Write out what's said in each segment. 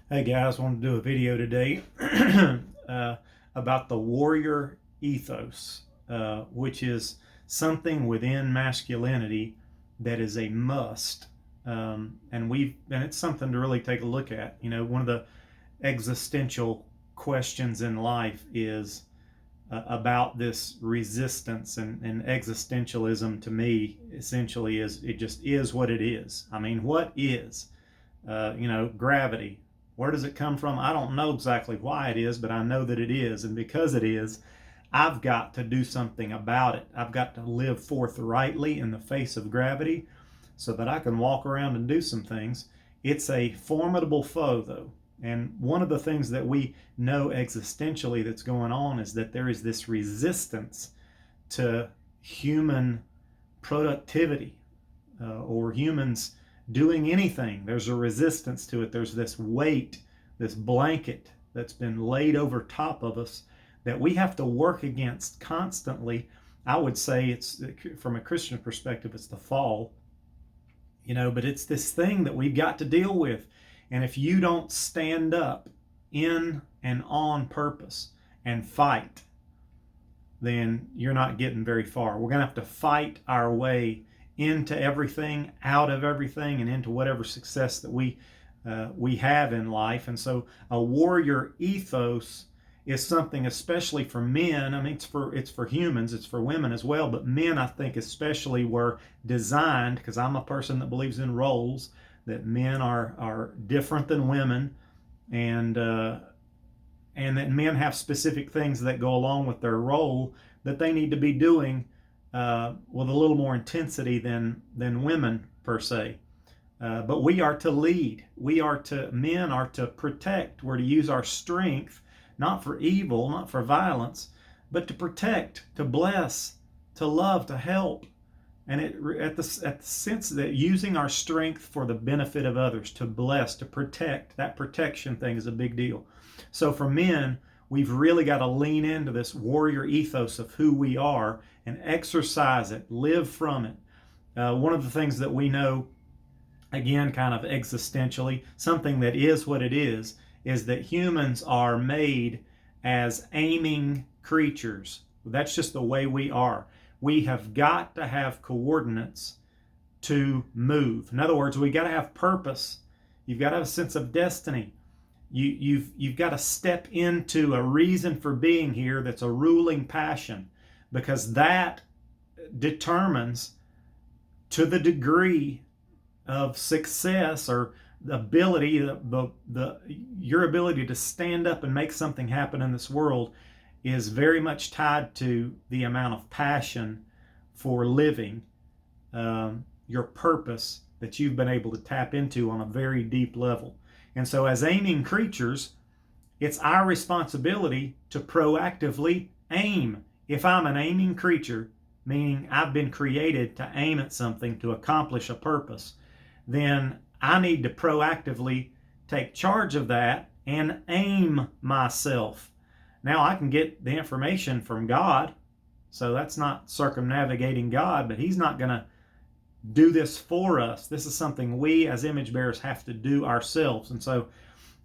Hey guys, I want to do a video today about the warrior ethos, which is something within masculinity that is a must, and it's something to really take a look at. You know, one of the existential questions in life is about this resistance, and existentialism to me essentially is it just is what it is. I mean, what is? Gravity. Where does it come from? I don't know exactly why it is, but I know that it is. And because it is, I've got to do something about it. I've got to live forthrightly in the face of gravity so that I can walk around and do some things. It's a formidable foe, though. And one of the things that we know existentially that's going on is that there is this resistance to human productivity or humans doing anything. There's a resistance to it. There's this weight, this blanket that's been laid over top of us that we have to work against constantly. I would say it's, from a Christian perspective, it's the fall, but it's this thing that we've got to deal with. And if you don't stand up in and on purpose and fight, then you're not getting very far. We're going to have to fight our way into everything, out of everything, and into whatever success that we have in life. And so a warrior ethos is something, especially for men. I mean, it's for humans, it's for women as well, but men, I think, especially were designed, because I'm a person that believes in roles, that men are different than women, and that men have specific things that go along with their role that they need to be doing with a little more intensity than women per se. But we are to lead. Men are to protect. We're to use our strength, not for evil, not for violence, but to protect, to bless, to love, to help. And at the sense that using our strength for the benefit of others, to bless, to protect, that protection thing is a big deal. So for men, we've really got to lean into this warrior ethos of who we are and exercise it, live from it. One of the things that we know, again, kind of existentially, something that is what it is that humans are made as aiming creatures. That's just the way we are. We have got to have coordinates to move. In other words, we got to have purpose. You've got to have a sense of destiny. You've got to step into a reason for being here that's a ruling passion, because that determines to the degree of success or the ability, your ability to stand up and make something happen in this world is very much tied to the amount of passion for living, your purpose that you've been able to tap into on a very deep level. And so as aiming creatures, it's our responsibility to proactively aim. If I'm an aiming creature, meaning I've been created to aim at something, to accomplish a purpose, then I need to proactively take charge of that and aim myself. Now I can get the information from God, so that's not circumnavigating God, but He's not going to do this for us. This is something we as image bearers have to do ourselves. And so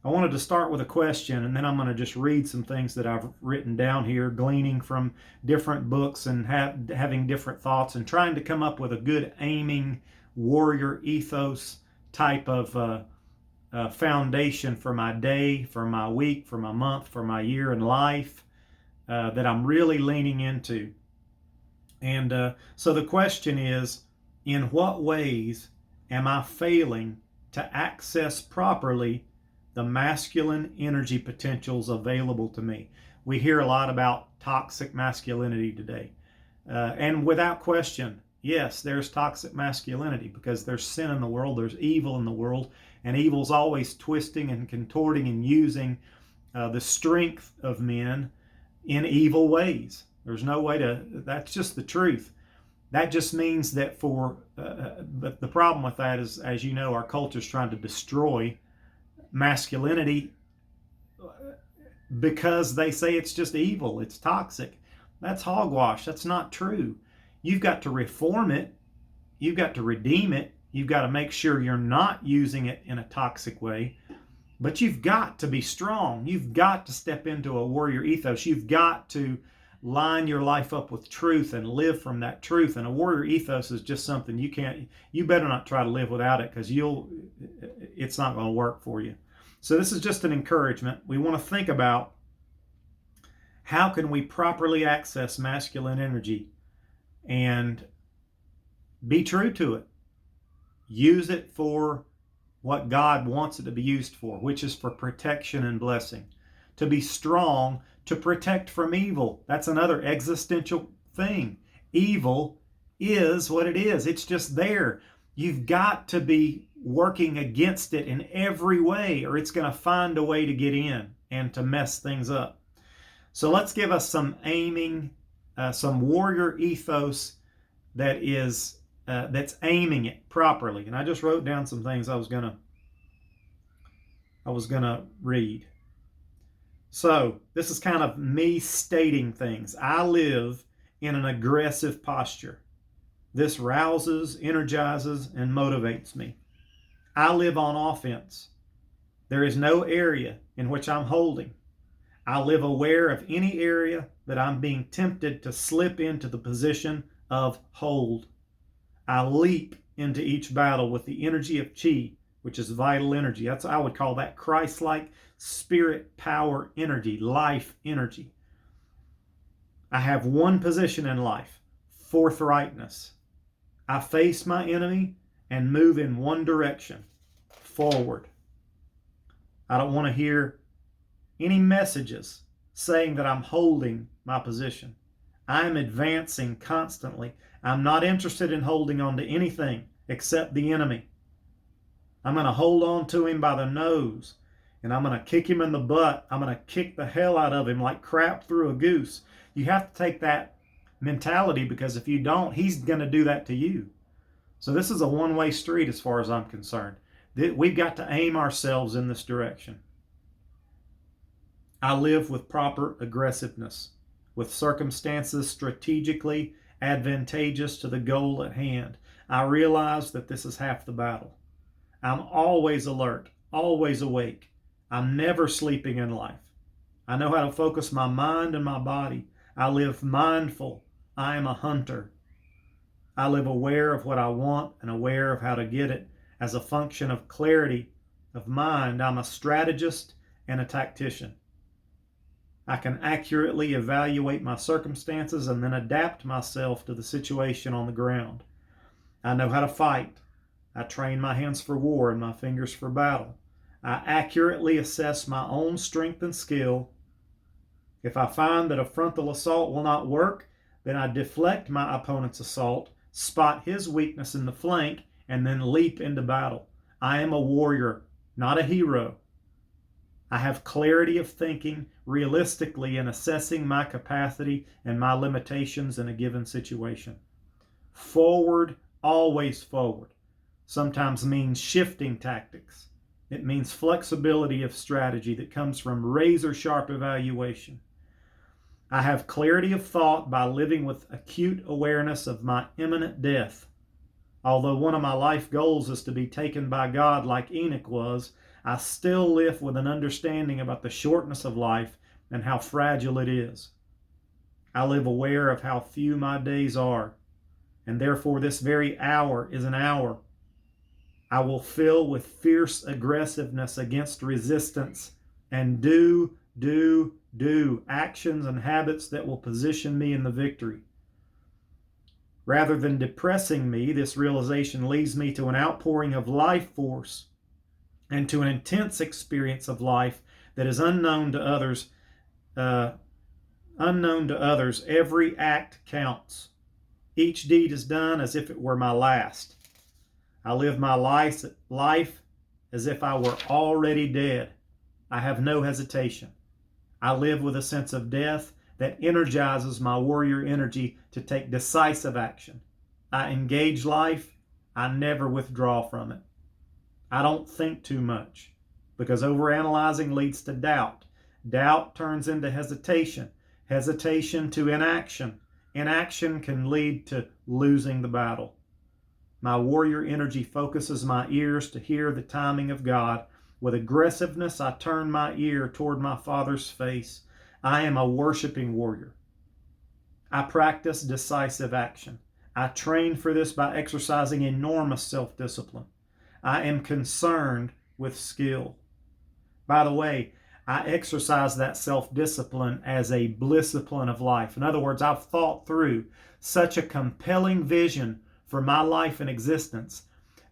I wanted to start with a question, and then I'm going to just read some things that I've written down here, gleaning from different books and having different thoughts and trying to come up with a good aiming warrior ethos type of foundation for my day, for my week, for my month, for my year in life that I'm really leaning into. And so the question is, in what ways am I failing to access properly the masculine energy potentials available to me? We hear a lot about toxic masculinity today. And without question, yes, there's toxic masculinity because there's sin in the world, there's evil in the world, and evil's always twisting and contorting and using the strength of men in evil ways. There's no way that's just the truth. That just means that but the problem with that is, as you know, our culture's trying to destroy masculinity because they say it's just evil, it's toxic. That's hogwash. That's not true. You've got to reform it. You've got to redeem it. You've got to make sure you're not using it in a toxic way. But you've got to be strong. You've got to step into a warrior ethos. You've got to line your life up with truth and live from that truth. And a warrior ethos is just something you better not try to live without it, because it's not going to work for you. So this is just an encouragement. We want to think about, how can we properly access masculine energy and be true to it? Use it for what God wants it to be used for, which is for protection and blessing. To be strong, to protect from evil. That's another existential thing. Evil is what it is. It's just there. You've got to be working against it in every way, or it's going to find a way to get in and to mess things up. So let's give us some aiming, some warrior ethos that's aiming it properly. And I just wrote down some things I was gonna read. So this is kind of me stating things. I live in an aggressive posture. This rouses, energizes, and motivates me. I live on offense. There is no area in which I'm holding. I live aware of any area that I'm being tempted to slip into the position of hold. I leap into each battle with the energy of chi, which is vital energy. I would call that Christ-like spirit power energy, life energy. I have one position in life: forthrightness. I face my enemy and move in one direction, forward. I don't want to hear any messages saying that I'm holding my position. I'm advancing constantly. I'm not interested in holding on to anything except the enemy. I'm going to hold on to him by the nose, and I'm going to kick him in the butt. I'm going to kick the hell out of him like crap through a goose. You have to take that mentality, because if you don't, he's going to do that to you. So this is a one-way street as far as I'm concerned. We've got to aim ourselves in this direction. I live with proper aggressiveness, with circumstances strategically advantageous to the goal at hand. I realize that this is half the battle. I'm always alert, always awake. I'm never sleeping in life. I know how to focus my mind and my body. I live mindful. I am a hunter. I live aware of what I want and aware of how to get it. As a function of clarity of mind, I'm a strategist and a tactician. I can accurately evaluate my circumstances and then adapt myself to the situation on the ground. I know how to fight. I train my hands for war and my fingers for battle. I accurately assess my own strength and skill. If I find that a frontal assault will not work, then I deflect my opponent's assault, spot his weakness in the flank, and then leap into battle. I am a warrior, not a hero. I have clarity of thinking realistically in assessing my capacity and my limitations in a given situation. Forward, always forward, sometimes means shifting tactics. It means flexibility of strategy that comes from razor-sharp evaluation. I have clarity of thought by living with acute awareness of my imminent death. Although one of my life goals is to be taken by God like Enoch was, I still live with an understanding about the shortness of life and how fragile it is. I live aware of how few my days are, and therefore this very hour is an hour I will fill with fierce aggressiveness against resistance and do actions and habits that will position me in the victory. Rather than depressing me, this realization leads me to an outpouring of life force and to an intense experience of life that is unknown to others. Every act counts. Each deed is done as if it were my last. I live my life as if I were already dead. I have no hesitation. I live with a sense of death that energizes my warrior energy to take decisive action. I engage life. I never withdraw from it. I don't think too much, because overanalyzing leads to doubt. Doubt turns into hesitation. Hesitation to inaction. Inaction can lead to losing the battle. My warrior energy focuses my ears to hear the timing of God With aggressiveness, I turn my ear toward my Father's face. I am a worshiping warrior. I practice decisive action. I train for this by exercising enormous self-discipline. I am concerned with skill. By the way, I exercise that self-discipline as a discipline of life. In other words, I've thought through such a compelling vision for my life and existence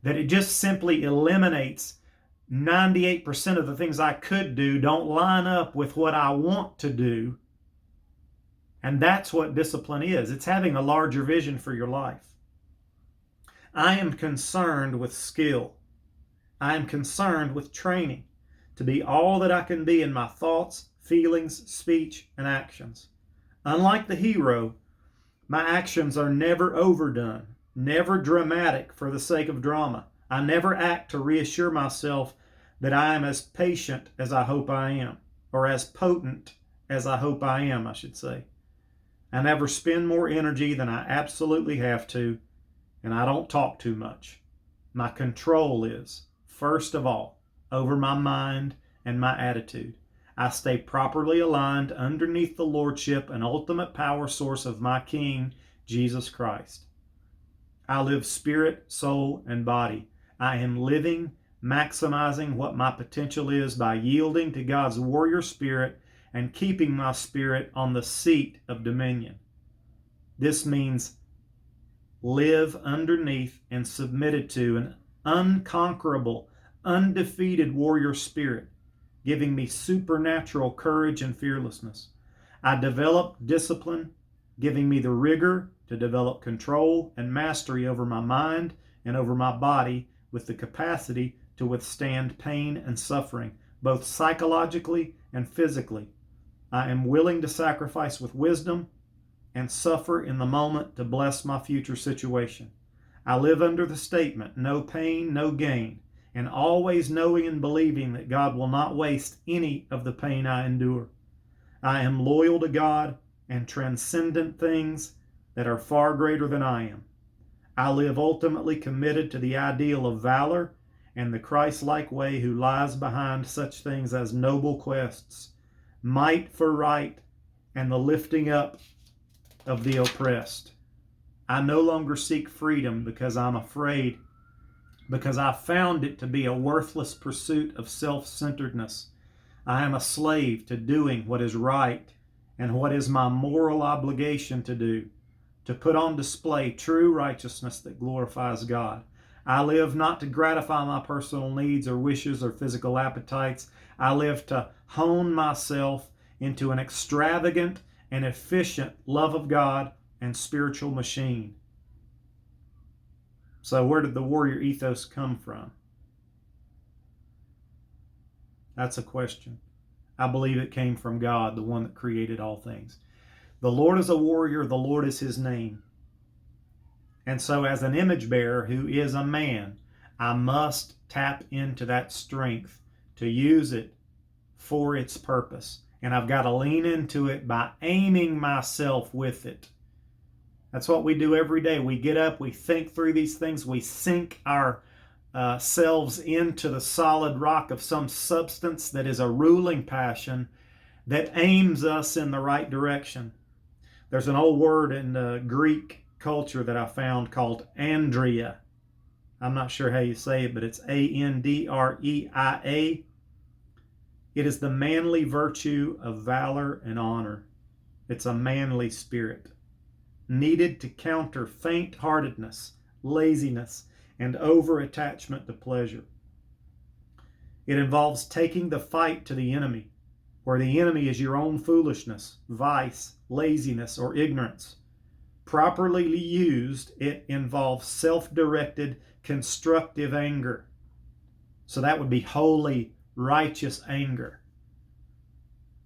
that it just simply eliminates 98% of the things I could do don't line up with what I want to do. And that's what discipline is. It's having a larger vision for your life. I am concerned with skill. I am concerned with training to be all that I can be in my thoughts, feelings, speech, and actions. Unlike the hero, my actions are never overdone, never dramatic for the sake of drama. I never act to reassure myself that I am as patient as I hope I am, or as potent as I hope I am, I should say. I never spend more energy than I absolutely have to, and I don't talk too much. My control is, first of all, over my mind and my attitude. I stay properly aligned underneath the lordship and ultimate power source of my King, Jesus Christ. I live spirit, soul, and body. I am living, maximizing what my potential is by yielding to God's warrior spirit and keeping my spirit on the seat of dominion. This means live underneath and submitted to an unconquerable, undefeated warrior spirit, giving me supernatural courage and fearlessness. I develop discipline, giving me the rigor to develop control and mastery over my mind and over my body, with the capacity to withstand pain and suffering, both psychologically and physically. I am willing to sacrifice with wisdom and suffer in the moment to bless my future situation. I live under the statement, no pain, no gain, and always knowing and believing that God will not waste any of the pain I endure. I am loyal to God and transcendent things that are far greater than I am. I live ultimately committed to the ideal of valor and the Christ-like way who lies behind such things as noble quests, might for right, and the lifting up of the oppressed. I no longer seek freedom because I'm afraid, because I found it to be a worthless pursuit of self-centeredness. I am a slave to doing what is right and what is my moral obligation to do, to put on display true righteousness that glorifies God. I live not to gratify my personal needs or wishes or physical appetites. I live to hone myself into an extravagant and efficient love of God and spiritual machine. So where did the warrior ethos come from? That's a question. I believe it came from God, the one that created all things. The Lord is a warrior, the Lord is his name. And so as an image bearer who is a man, I must tap into that strength to use it for its purpose. And I've got to lean into it by aiming myself with it. That's what we do every day. We get up, we think through these things, we sink ourselves into the solid rock of some substance that is a ruling passion that aims us in the right direction. There's an old word in Greek culture that I found called andria. I'm not sure how you say it, but it's Andreia. It is the manly virtue of valor and honor. It's a manly spirit, needed to counter faint-heartedness, laziness, and over-attachment to pleasure. It involves taking the fight to the enemy, where the enemy is your own foolishness, vice, laziness, or ignorance. Properly used, it involves self-directed, constructive anger. So that would be holy, righteous anger.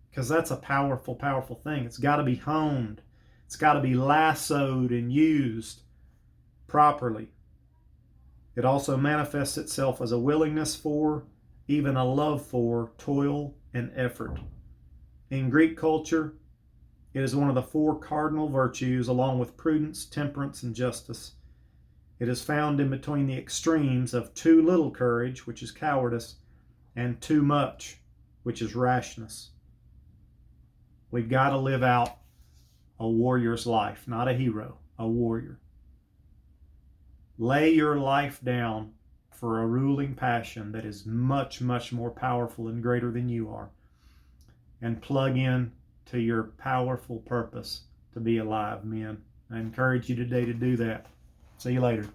Because that's a powerful, powerful thing. It's got to be honed. It's got to be lassoed and used properly. It also manifests itself as a willingness for, even a love for, toil and effort. In Greek culture, it is one of the four cardinal virtues, along with prudence, temperance, and justice. It is found in between the extremes of too little courage, which is cowardice, and too much, which is rashness. We've got to live out a warrior's life, not a hero, a warrior. Lay your life down for a ruling passion that is much, much more powerful and greater than you are, and plug in to your powerful purpose to be alive, men. I encourage you today to do that. See you later.